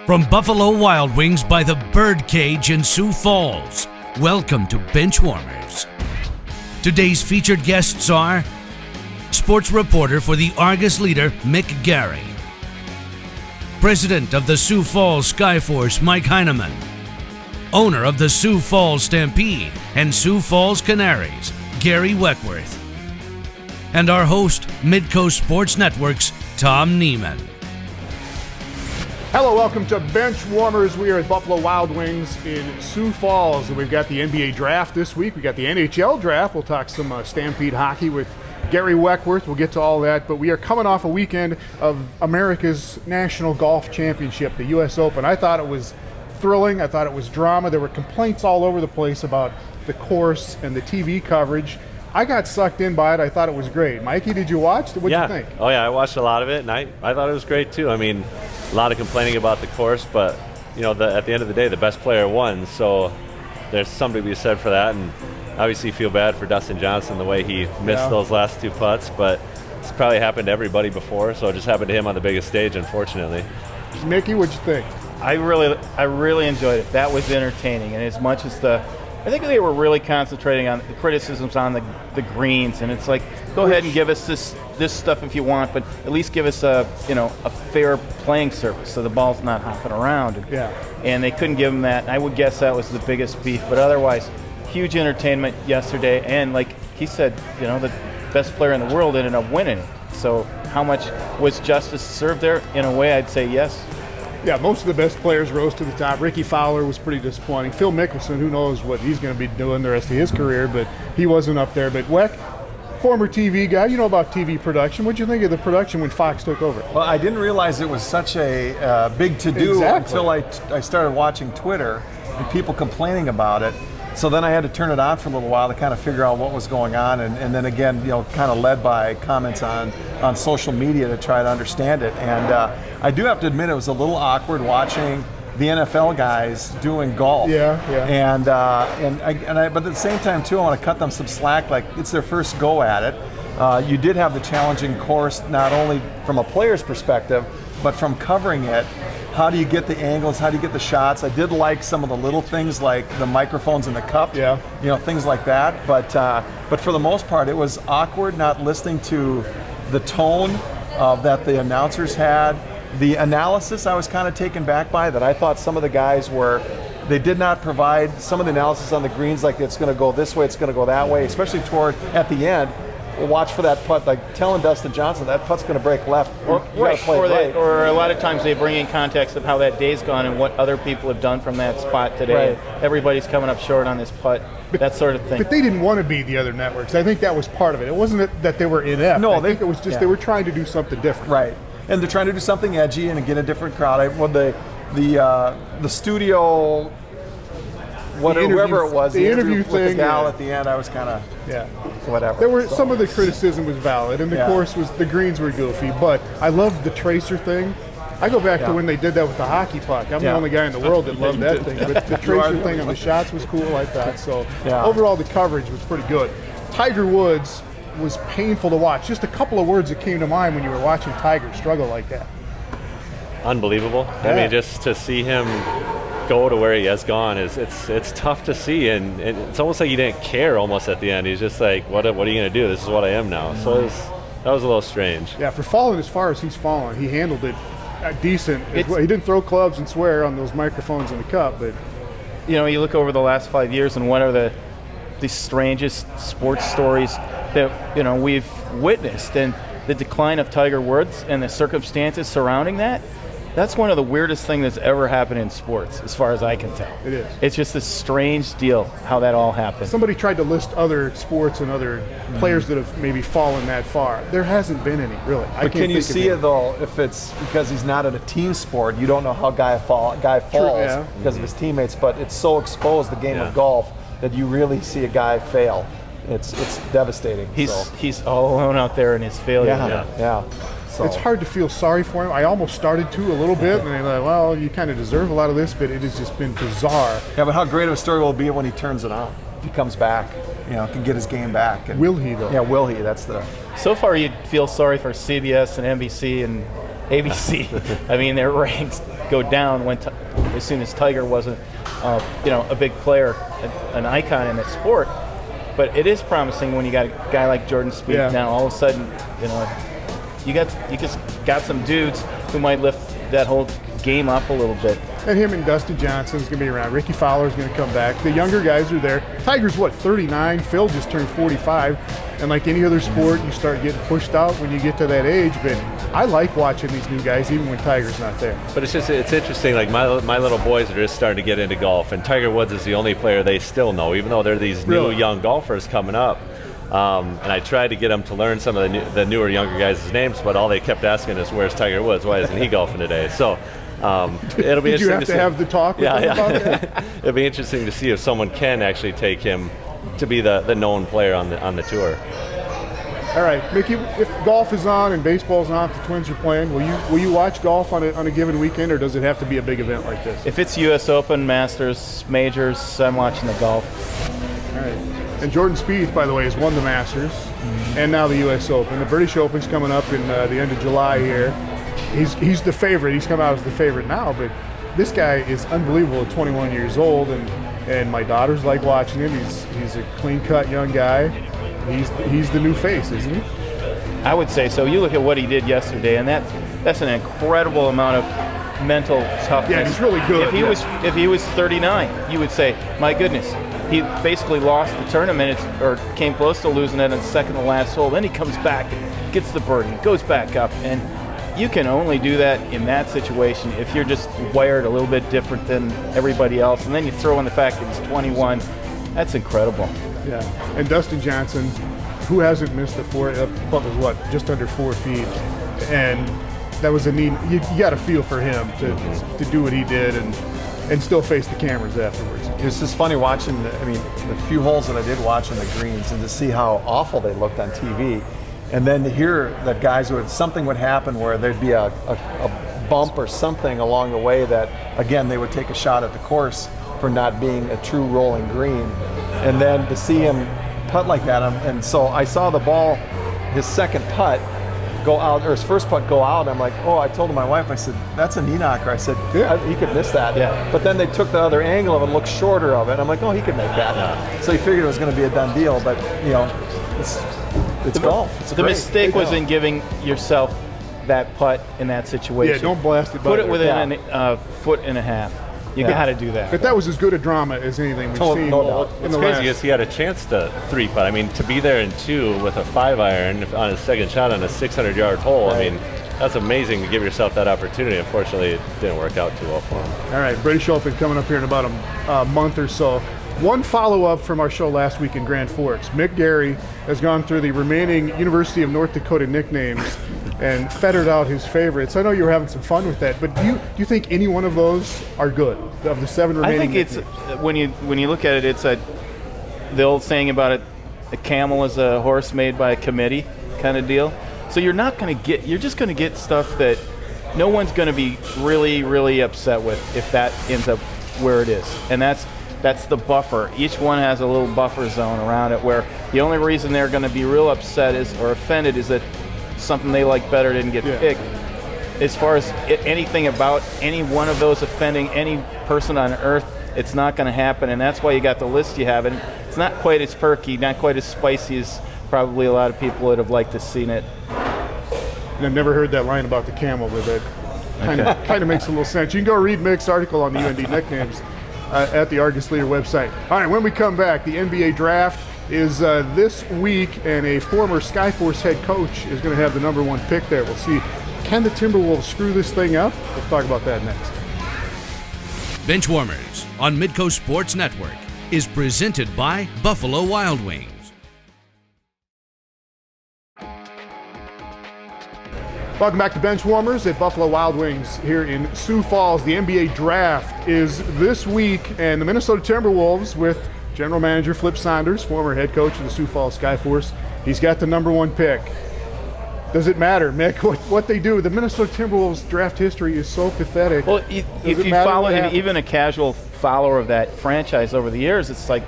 From Buffalo Wild Wings by the Birdcage in Sioux Falls, welcome to Benchwarmers. Today's featured guests are sports reporter for the Argus Leader, Mick Garry, president of the Sioux Falls Skyforce, Mike Heineman, owner of the Sioux Falls Stampede and Sioux Falls Canaries, Gary Weckwerth, and our host, Midco Sports Network's Tom Nieman. Hello, welcome to Benchwarmers. We are at Buffalo Wild Wings in Sioux Falls, and we've got the NBA draft this week. We got the NHL draft. We'll talk some Stampede hockey with Gary Weckwerth. We'll get to all that, but we are coming off a weekend of America's National Golf Championship, the U.S. Open. I thought it was thrilling. I thought it was drama. There were complaints all over the place about the course and the TV coverage. I got sucked in by it. I thought it was great. Mikey, did you watch? What'd you think? Oh, yeah, I watched a lot of it, and I thought it was great, too. I mean, a lot of complaining about the course, but, you know, at the end of the day, the best player won, so there's something to be said for that, and obviously feel bad for Dustin Johnson the way he missed those last two putts, but it's probably happened to everybody before, so it just happened to him on the biggest stage, unfortunately. Mickey, what'd you think? I really enjoyed it. That was entertaining, and as much as I think they were really concentrating on the criticisms on the greens, and it's like, go ahead and give us this stuff if you want, but at least give us a fair playing surface so the ball's not hopping around. And they couldn't give them that. I would guess that was the biggest beef, but otherwise, huge entertainment yesterday, and like he said, the best player in the world ended up winning. So how much was justice served there? In a way, I'd say yes. Yeah, most of the best players rose to the top. Ricky Fowler was pretty disappointing. Phil Mickelson, who knows what he's going to be doing the rest of his career, but he wasn't up there. But Weck, former TV guy, you know about TV production. What did you think of the production when Fox took over? Well, I didn't realize it was such a big to-do until I started watching Twitter and people complaining about it. So then I had to turn it on for a little while to kind of figure out what was going on, and then again, kind of led by comments on social media to try to understand it. And I do have to admit, it was a little awkward watching the NFL guys doing golf. Yeah. But at the same time too, I want to cut them some slack. Like, it's their first go at it. You did have the challenging course, not only from a player's perspective, but from covering it. How do you get the angles? How do you get the shots? I did like some of the little things like the microphones in the cup, things like that. But for the most part, it was awkward not listening to the tone that the announcers had. The analysis I was kind of taken back by, that I thought some of the guys they did not provide some of the analysis on the greens, like it's going to go this way, it's going to go that way, especially toward at the end. Watch for that putt, like telling Dustin Johnson that putt's going to break left. Or a lot of times they bring in context of how that day's gone and what other people have done from that spot today. Right. Everybody's coming up short on this putt, that sort of thing. But they didn't want to be the other networks. I think that was part of it. It wasn't that they were inept. No, I think it was just they were trying to do something different. Right, and they're trying to do something edgy and get a different crowd. The studio. Whoever it was, the interview thing with the gal at the end, I was kind of whatever. There were some of the criticism was valid, and the course was the greens were goofy, but I loved the tracer thing. I go back to when they did that with the hockey puck. I'm the only guy in the world that loved that thing, but the tracer thing on the shots was cool, I thought. So overall, the coverage was pretty good. Tiger Woods was painful to watch. Just a couple of words that came to mind when you were watching Tiger struggle like that. Unbelievable. I mean, just to see him go to where he has gone it's tough to see, and it's almost like he didn't care almost at the end. He's just like, what are you going to do? This is what I am now. So that was a little strange. Yeah, for falling as far as he's fallen, he handled it decent. He didn't throw clubs and swear on those microphones in the cup, but you look over the last 5 years and what are the strangest sports stories that we've witnessed, and the decline of Tiger Woods and the circumstances surrounding that. That's one of the weirdest things that's ever happened in sports, as far as I can tell. It is. It's just a strange deal how that all happened. Somebody tried to list other sports and other players that have maybe fallen that far. There hasn't been any, really. But can you see it, though, if it's because he's not in a team sport? You don't know how guy falls because of his teammates, but it's so exposed, the game of golf, that you really see a guy fail. It's devastating. He's all alone out there in his failure. Yeah. So. It's hard to feel sorry for him. I almost started to a little bit, and I'm like, well, you kind of deserve a lot of this, but it has just been bizarre. Yeah, but how great of a story will it be when he turns it on? If he comes back, can get his game back. Will he, though? Yeah, will he? That's the... So far, you'd feel sorry for CBS and NBC and ABC. I mean, their ranks go down as soon as Tiger wasn't, a big player, an icon in that sport. But it is promising when you got a guy like Jordan Spieth now. All of a sudden, you just got some dudes who might lift that whole game up a little bit. And him and Dustin Johnson's going to be around. Ricky Fowler's going to come back. The younger guys are there. Tiger's 39? Phil just turned 45. And like any other sport, you start getting pushed out when you get to that age. But I like watching these new guys even when Tiger's not there. But it's interesting. Like my little boys are just starting to get into golf, and Tiger Woods is the only player they still know, even though they're these new young golfers coming up. And I tried to get them to learn some of the newer, younger guys' names, but all they kept asking is, "Where's Tiger Woods? Why isn't he golfing today?" So it'll be Did interesting you have to have the talk with him about that? It'll be interesting to see if someone can actually take him to be the known player on the tour. All right, Mickey, if golf is on and baseball's on, if the Twins are playing, will you watch golf on a given weekend, or does it have to be a big event like this? If it's U.S. Open, Masters, Majors, I'm watching the golf. All right. And Jordan Spieth, by the way, has won the Masters and now the U.S. Open. The British Open's coming up in the end of July here. He's the favorite. He's come out as the favorite now, but this guy is unbelievable at 21 years old, and my daughters like watching him. He's a clean-cut young guy. He's the new face, isn't he? I would say so. You look at what he did yesterday, and that's an incredible amount of mental toughness. Yeah, he's really good. If he was 39, you would say, my goodness, he basically lost the tournament or came close to losing it on the second to last hole. Then he comes back, gets the birdie, goes back up, and you can only do that in that situation if you're just wired a little bit different than everybody else. And then you throw in the fact that he's 21. That's incredible. Yeah, and Dustin Johnson, who hasn't missed the putt was just under 4 feet, and that was a neat. You got a feel for him to do what he did and still face the cameras afterwards. It's just funny watching. The few holes that I did watch on the greens, and to see how awful they looked on TV, and then to hear that something would happen where there'd be a bump or something along the way that again they would take a shot at the course for not being a true rolling green. And then to see him putt like that, and so I saw the ball, his second putt go out, or his first putt go out. I'm like, I told my wife, I said, that's a knee knocker. I said, he could miss that. Yeah. But then they took the other angle of it and looked shorter of it. I'm like, he could make that. Yeah. So he figured it was going to be a done deal, but it's golf. It's the mistake was in giving yourself that putt in that situation. Yeah, don't blast it. Put it within a foot and a half. You got to do that. But that was as good a drama as anything we've seen. No doubt. It's crazy because he had a chance to 3-putt. I mean, to be there in 2 with a 5-iron on his second shot on a 600-yard hole, right. I mean, that's amazing to give yourself that opportunity. Unfortunately, it didn't work out too well for him. All right, British Open coming up here in about a month or so. One follow-up from our show last week in Grand Forks. Mick Garry has gone through the remaining University of North Dakota nicknames and fettered out his favorites. I know you were having some fun with that, but do you think any one of those are good, of the 7 remaining? I think it's, when you look at it, it's the old saying about it, a camel is a horse made by a committee kind of deal. So you're just going to get stuff that no one's going to be really, really upset with if that ends up where it is. And that's the buffer. Each one has a little buffer zone around it where the only reason they're going to be real upset or offended is that something they like better didn't get picked. As far as anything about any one of those offending any person on earth, it's not going to happen, and that's why you got the list you have. And it's not quite as perky, not quite as spicy as probably a lot of people would have liked to seen it. And I've never heard that line about the camel, but that kind of makes a little sense. You can go read Mick's article on the UND nicknames at the Argus Leader website. All right, when we come back, the NBA draft is this week, and a former Skyforce head coach is going to have the number 1 pick there. We'll see, can the Timberwolves screw this thing up? We'll talk about that next. Benchwarmers on Midco Sports Network is presented by Buffalo Wild Wings. Welcome back to Benchwarmers at Buffalo Wild Wings here in Sioux Falls. The NBA draft is this week, and the Minnesota Timberwolves with General Manager Flip Saunders, former head coach of the Sioux Falls Skyforce, he's got the number 1 pick. Does it matter, Mick, what they do? The Minnesota Timberwolves draft history is so pathetic. Well, if you follow even a casual follower of that franchise over the years, it's like,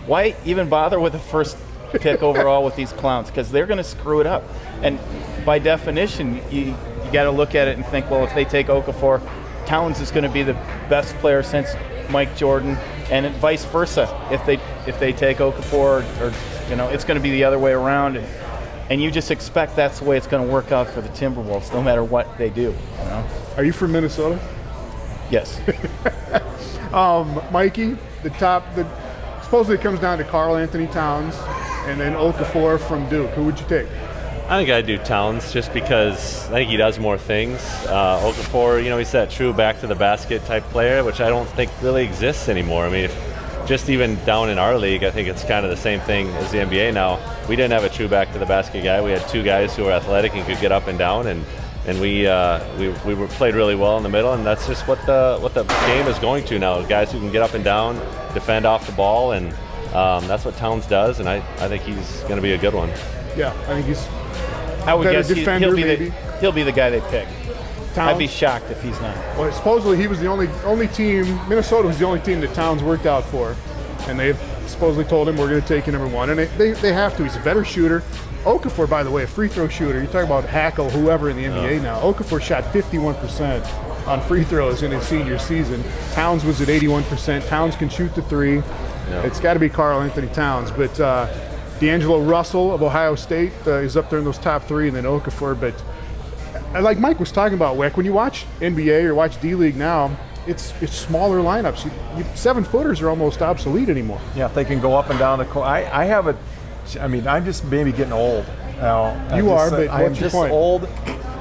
why even bother with the first pick overall with these clowns? Because they're going to screw it up. And by definition, you got to look at it and think, well, if they take Okafor, Towns is going to be the best player since Mike Jordan, and vice versa. If they take Okafor, or it's going to be the other way around, and you just expect that's the way it's going to work out for the Timberwolves, no matter what they do. Are you from Minnesota? Yes. Mikey, supposedly it comes down to Karl Anthony Towns and then Okafor from Duke. Who would you take? I think I'd do Towns just because I think he does more things. Okafor, he's that true back to the basket type player, which I don't think really exists anymore. I mean, just even down in our league, I think it's kind of the same thing as the NBA now. We didn't have a true back to the basket guy. We had two guys who were athletic and could get up and down, and we were played really well in the middle, and that's just what the game is going to now. Guys who can get up and down, defend off the ball, and that's what Towns does, and I think he's going to be a good one. Yeah, I think he's. I would guess defender, he'll be the guy they pick. Towns? I'd be shocked if he's not. Well, supposedly he was the only team. Minnesota was the only team that Towns worked out for, and they've supposedly told him we're going to take you number one, and they have to. He's a better shooter. Okafor, by the way, a free throw shooter. You're talking about Hackle, whoever in the NBA now. Okafor shot 51% on free throws in his senior season. Towns was at 81%. Towns can shoot the three. Yeah. It's got to be Karl Anthony Towns, but D'Angelo Russell of Ohio State is up there in those top three, and then Okafor. But like Mike was talking about, Weck, when you watch NBA or watch D-League now, it's smaller lineups. 7-footers are almost obsolete anymore. Yeah, if they can go up and down the court. I'm just maybe getting old now. But what's your I'm just point? Old.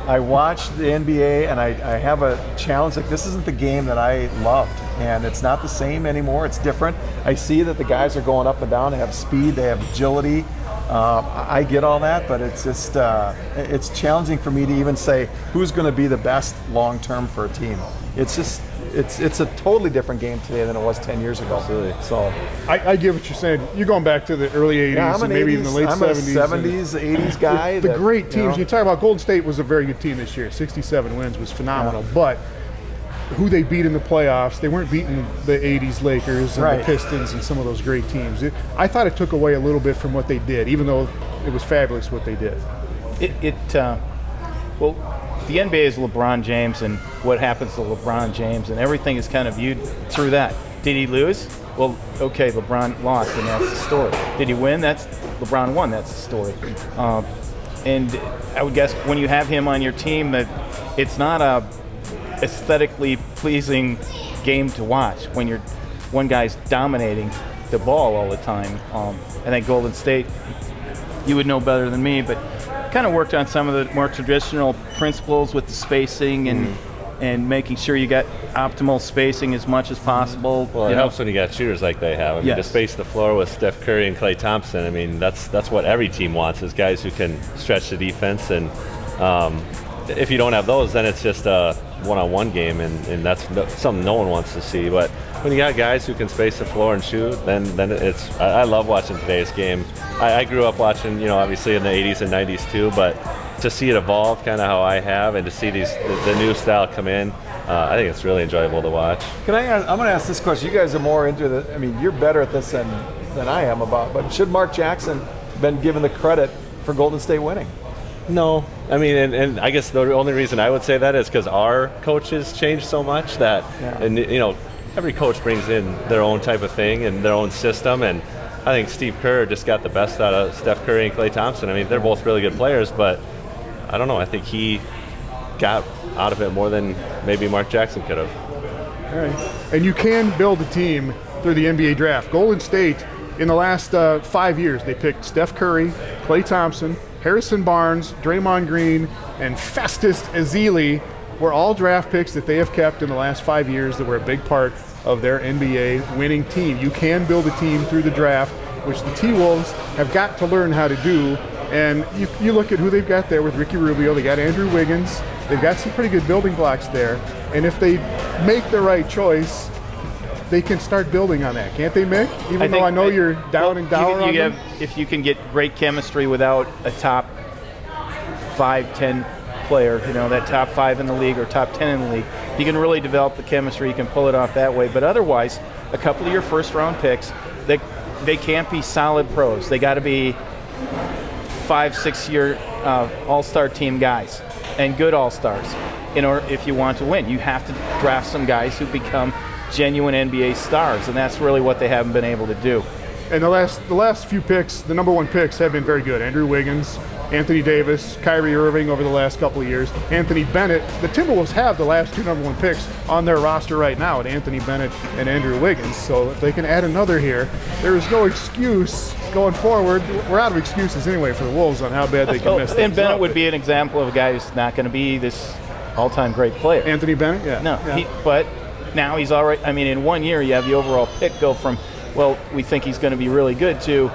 I watch the NBA, and I have a challenge. Like, this isn't the game that I loved, and it's not the same anymore. It's different. I see that the guys are going up and down. They have speed. They have agility. I get all that, but it's just it's challenging for me to even say who's going to be the best long term for a team. It's just it's a totally different game today than it was 10 years ago. Absolutely. So I get what you're saying. You're going back to the early 80s, yeah, and maybe even the late 70s. I'm a 70s, 80s guy. The great teams. You talk about Golden State was a very good team this year. 67 wins was phenomenal, but who they beat in the playoffs, they weren't beating the 80s Lakers and the Pistons and some of those great teams. I thought it took away a little bit from what they did, even though it was fabulous what they did. Well, the NBA is LeBron James and what happens to LeBron James, and everything is kind of viewed through that. Did he lose? Well, okay, LeBron lost, and that's the story. Did he win? That's LeBron won. That's the story. And I would guess when you have him on your team, that it's not a aesthetically pleasing game to watch when one guy's dominating the ball all the time. I think Golden State, you would know better than me, but kind of worked on some of the more traditional principles with the spacing and making sure you got optimal spacing as much as possible. Well, it helps when you got shooters like they have. I mean, to space the floor with Steph Curry and Klay Thompson, I mean, that's what every team wants, is guys who can stretch the defense. And if you don't have those, then it's just a one-on-one game, and that's something no one wants to see. But when you got guys who can space the floor and shoot, then it's. I love watching today's game. I grew up watching, obviously in the 80s and 90s too, but to see it evolve kind of how I have, and to see the new style come in, I think it's really enjoyable to watch. I'm going to ask this question. You guys are more into you're better at this than I am but should Mark Jackson been given the credit for Golden State winning? No. I mean, and I guess the only reason I would say that is because our coaches changed so much that, and every coach brings in their own type of thing and their own system, and I think Steve Kerr just got the best out of Steph Curry and Klay Thompson. I mean, they're both really good players, but I don't know. I think he got out of it more than maybe Mark Jackson could have. All right. And you can build a team through the NBA draft. Golden State, in the last 5 years, they picked Steph Curry, Klay Thompson, Harrison Barnes, Draymond Green, and Festus Ezeli were all draft picks that they have kept in the last 5 years that were a big part of their NBA winning team. You can build a team through the draft, which the T-Wolves have got to learn how to do. And you look at who they've got there with Ricky Rubio. They got Andrew Wiggins. They've got some pretty good building blocks there. And if they make the right choice, they can start building on that, can't they, Mick? Even though I know you're down and down on them. If you can get great chemistry without a top 5, 10 player, that top 5 in the league or top 10 in the league, if you can really develop the chemistry, you can pull it off that way. But otherwise, a couple of your first-round picks, they can't be solid pros. They got to be 5-6 year all-star team guys. and good all-stars. In order, if you want to win, you have to draft some guys who become genuine NBA stars, and that's really what they haven't been able to do. And the last few picks, the number one picks have been very good. Andrew Wiggins, Anthony Davis, Kyrie Irving over the last couple of years, Anthony Bennett. The Timberwolves have the last two number one picks on their roster right now at Anthony Bennett and Andrew Wiggins. So if they can add another here, there is no excuse going forward. We're out of excuses anyway for the Wolves on how bad they can mess things And Bennett up. would be an example of a guy who's not going to be this all-time great player. Anthony Bennett, yeah. No, yeah. but now he's all right. I mean, in 1 year, you have the overall pick go from, well, we think he's going to be really good to,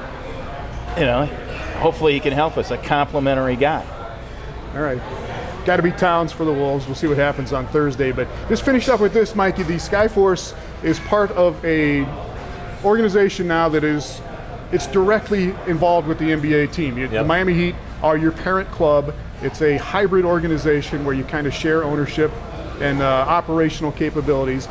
hopefully he can help us, a complimentary guy. All right. Got to be Towns for the Wolves. We'll see what happens on Thursday. But just finish up with this, Mikey. The Skyforce is part of a organization now that it's directly involved with the NBA team. The Miami Heat are your parent club. It's a hybrid organization where you kind of share ownership and operational capabilities.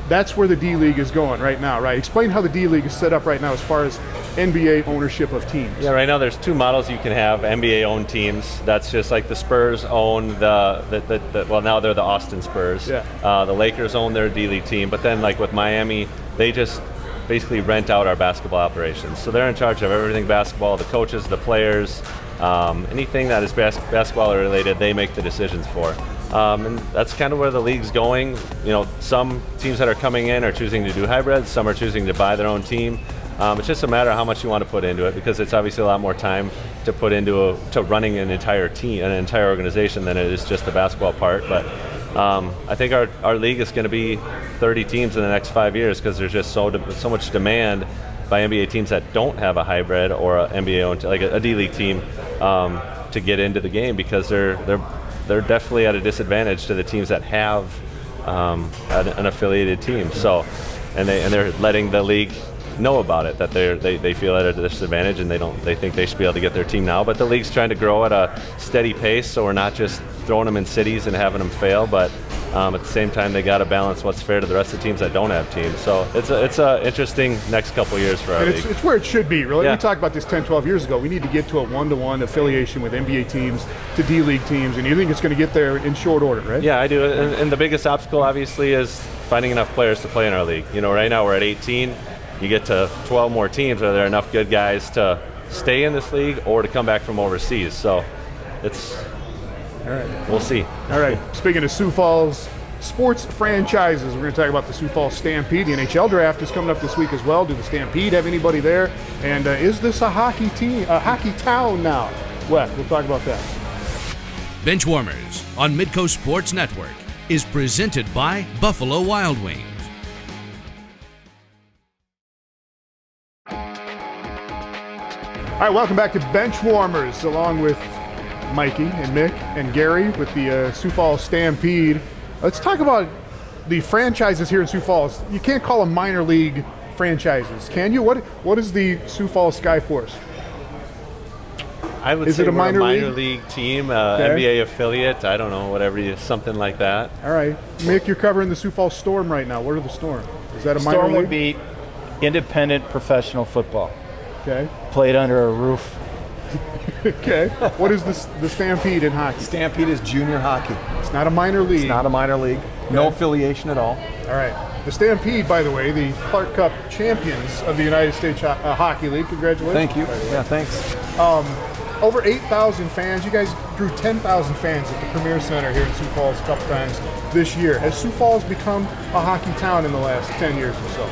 That's where the D-League is going right now, right? Explain how the D-League is set up right now as far as NBA ownership of teams. Yeah, right now there's two models you can have. NBA-owned teams. That's just like the Spurs own well, now they're the Austin Spurs. Yeah. The Lakers own their D-League team, but then like with Miami, they just basically rent out our basketball operations. So they're in charge of everything basketball, the coaches, the players, anything that is basketball related, they make the decisions for. And that's kind of where the league's going. Some teams that are coming in are choosing to do hybrids, some are choosing to buy their own team. It's just a matter of how much you want to put into it, because it's obviously a lot more time to put into to running an entire team, an entire organization, than it is just the basketball part. But I think our league is going to be 30 teams in the next 5 years, because there's just so much demand by NBA teams that don't have a hybrid or an NBA owned, like a D-League team, to get into the game, because they're definitely at a disadvantage to the teams that have an affiliated team. So, and they're letting the league know about it, that they feel at a disadvantage, and they think they should be able to get their team now. But the league's trying to grow at a steady pace, so we're not just throwing them in cities and having them fail, but at the same time they got to balance what's fair to the rest of the teams that don't have teams. So it's a interesting next couple of years for our league. It's where it should be, really. Yeah. We talked about this 10, 12 years ago. We need to get to a one-to-one affiliation with NBA teams to D-League teams, and you think it's going to get there in short order, right? Yeah, I do. And the biggest obstacle, obviously, is finding enough players to play in our league. Right now we're at 18. You get to 12 more teams. Are there enough good guys to stay in this league or to come back from overseas? So All right. We'll see. All right. Speaking of Sioux Falls sports franchises, we're going to talk about the Sioux Falls Stampede. The NHL draft is coming up this week as well. Do the Stampede have anybody there? And is this a hockey team, a hockey town now? We'll talk about that. Benchwarmers on Midco Sports Network is presented by Buffalo Wild Wings. All right, welcome back to Benchwarmers, along with Mikey and Mick and Gary with the Sioux Falls Stampede. Let's talk about the franchises here in Sioux Falls. You can't call them minor league franchises, can you? What is the Sioux Falls Skyforce? I would say we're a minor league team, NBA affiliate. I don't know, whatever, something like that. All right, Mick, you're covering the Sioux Falls Storm right now. What are the Storm? Is that a minor league? Storm would be independent professional football. Okay. Played under a roof. Okay. What is the Stampede in hockey? Stampede is junior hockey. It's not a minor league. It's not a minor league. No affiliation at all. All right. The Stampede, by the way, the Clark Cup champions of the United States Hockey League. Congratulations. Thank you. Yeah, thanks. Over 8,000 fans. You guys drew 10,000 fans at the Premier Center here in Sioux Falls a couple times this year. Has Sioux Falls become a hockey town in the last 10 years or so?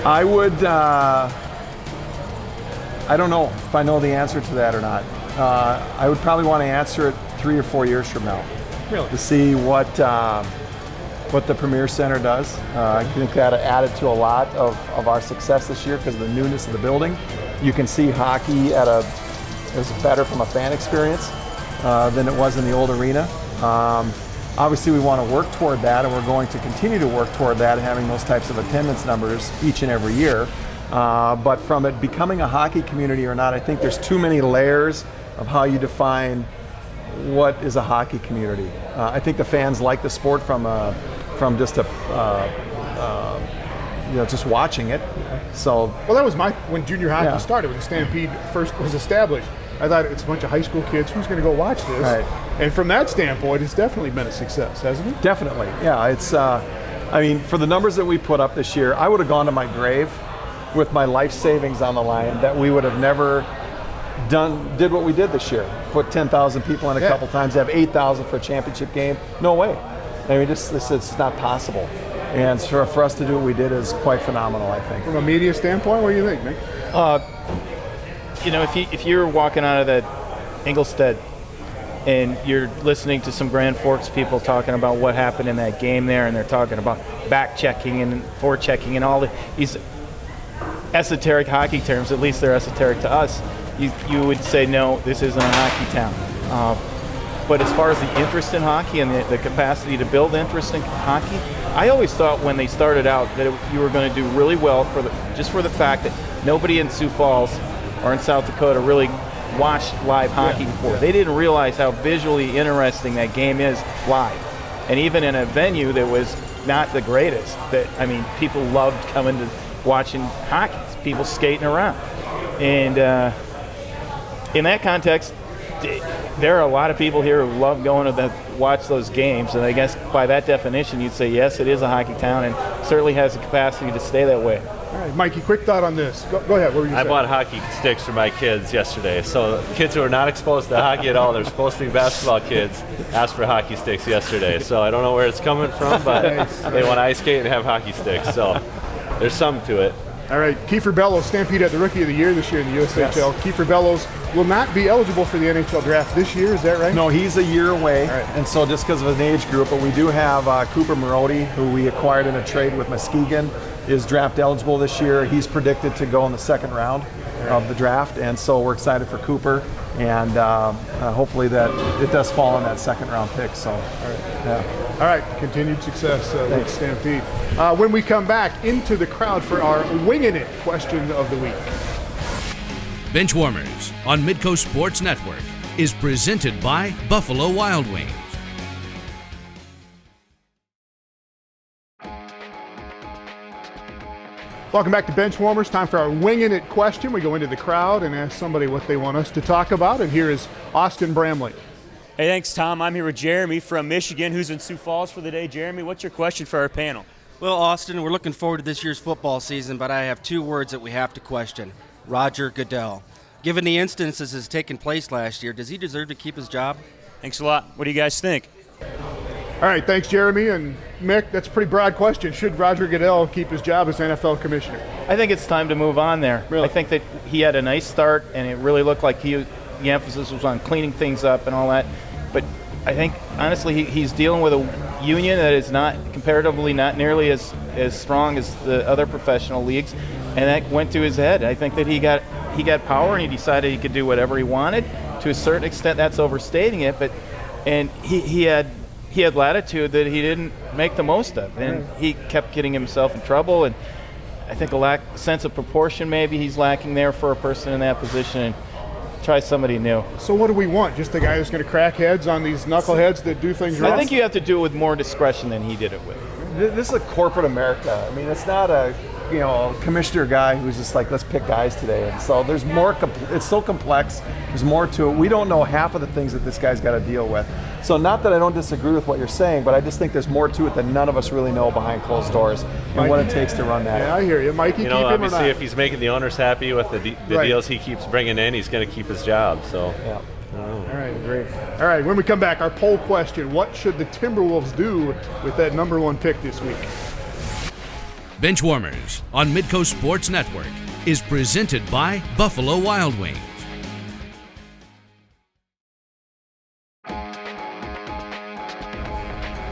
I would, I don't know if I know the answer to that or not. I would probably want to answer it 3 or 4 years from now. Really? To see what the Premier Center does. I think that added to a lot of our success this year because of the newness of the building. You can see hockey is better from a fan experience than it was in the old arena. Obviously we want to work toward that, and we're going to continue to work toward that, having those types of attendance numbers each and every year. But from it becoming a hockey community or not, I think there's too many layers of how you define what is a hockey community. I think the fans like the sport from just just watching it. So well, that was when junior hockey started, when the Stampede first was established. I thought it's a bunch of high school kids. Who's going to go watch this? Right. And from that standpoint, it's definitely been a success, hasn't it? Definitely, yeah. It's, I mean, for the numbers that we put up this year, I would have gone to my grave with my life savings on the line that we would have never did what we did this year. Put 10,000 people in a couple times, have 8,000 for a championship game. No way. I mean, it's not possible. And so for us to do what we did is quite phenomenal, I think. From a media standpoint, what do you think, Mick? You know, if you're walking out of that Ingolstadt and you're listening to some Grand Forks people talking about what happened in that game there, and they're talking about back checking and forechecking and all these esoteric hockey terms, at least they're esoteric to us, you would say, no, this isn't a hockey town. But as far as the interest in hockey and the capacity to build interest in hockey, I always thought when they started out that you were going to do really well just for the fact that nobody in Sioux Falls or in South Dakota really watched live hockey before. They didn't realize how visually interesting that game is live. And even in a venue that was not the greatest, people loved coming to watching hockey, people skating around. And in that context, there are a lot of people here who love going to watch those games, and I guess by that definition you'd say yes, it is a hockey town and certainly has the capacity to stay that way. All right, Mikey, quick thought on this. Go ahead, what were you saying? I bought hockey sticks for my kids yesterday. So kids who are not exposed to hockey at all, they're supposed to be basketball kids, asked for hockey sticks yesterday. So I don't know where it's coming from, but they want to ice skate and have hockey sticks. So there's some to it. All right, Kiefer Bellows, Stampede at the Rookie of the Year this year in the USHL. Yes. Kiefer Bellows will not be eligible for the NHL draft this year, is that right? No, he's a year away, right. And so just because of an age group, but we do have Cooper Marody, who we acquired in a trade with Muskegon, is draft eligible this year. He's predicted to go in the second round of the draft, and so we're excited for Cooper, and hopefully that it does fall in that second round pick. So, All right, continued success with Stampede. When we come back into the crowd for our Winging It question of the week. Benchwarmers on Midco Sports Network is presented by Buffalo Wild Wings. Welcome back to Benchwarmers. Time for our Winging It question. We go into the crowd and ask somebody what they want us to talk about, and here is Austin Bramley. Hey, thanks, Tom. I'm here with Jeremy from Michigan, who's in Sioux Falls for the day. Jeremy, what's your question for our panel? Well, Austin, we're looking forward to this year's football season, but I have two words that we have to question. Roger Goodell. Given the instances that has taken place last year, does he deserve to keep his job? Thanks a lot. What do you guys think? All right, thanks, Jeremy. And Mick, that's a pretty broad question. Should Roger Goodell keep his job as NFL commissioner? I think it's time to move on there. Really? I think that he had a nice start, and it really looked like the emphasis was on cleaning things up and all that. But I think, honestly, he's dealing with a union that is comparatively not nearly as strong as the other professional leagues, and that went to his head. I think that he got power, and he decided he could do whatever he wanted. To a certain extent, that's overstating it, and he had latitude that he didn't make the most of, and he kept getting himself in trouble. And I think a sense of proportion maybe he's lacking there for a person in that position. And try somebody new. So what do we want? Just a guy who's going to crack heads on these knuckleheads that do things wrong? I think you have to do it with more discretion than he did it with. This is a corporate America. I mean, it's not a commissioner guy who's just like, let's pick guys today. And so there's more. It's so complex. There's more to it. We don't know half of the things that this guy's got to deal with. So not that I don't disagree with what you're saying, but I just think there's more to it that none of us really know behind closed doors and what it takes to run that. Yeah, I hear you, Mikey. You know, obviously, if he's making the owners happy with the deals he keeps bringing in, he's going to keep his job. So. Yeah. All right, great. All right, when we come back, our poll question: what should the Timberwolves do with that #1 pick this week? Benchwarmers on Midco Sports Network is presented by Buffalo Wild Wings.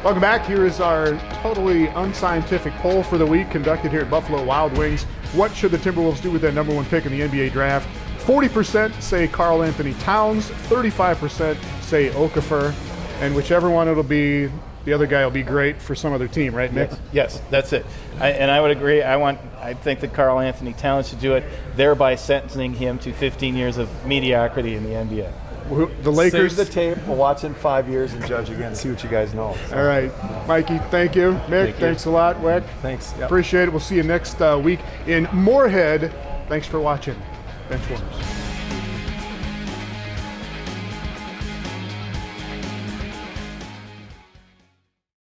Welcome back. Here is our totally unscientific poll for the week conducted here at Buffalo Wild Wings. What should the Timberwolves do with that #1 pick in the NBA draft? 40% say Karl Anthony Towns, 35% say Okafor, and whichever one it'll be, the other guy will be great for some other team, right, Mick? Yes, that's it. I would agree. I think that Karl Anthony Towns should do it, thereby sentencing him to 15 years of mediocrity in the NBA. The Lakers. Save the tape. We'll watch in 5 years and judge again. See what you guys know. So. All right, Mikey. Thank you, Mick. Thanks a lot, Weck. Thanks. Yep. Appreciate it. We'll see you next week in Moorhead. Thanks for watching, Benchwarmers.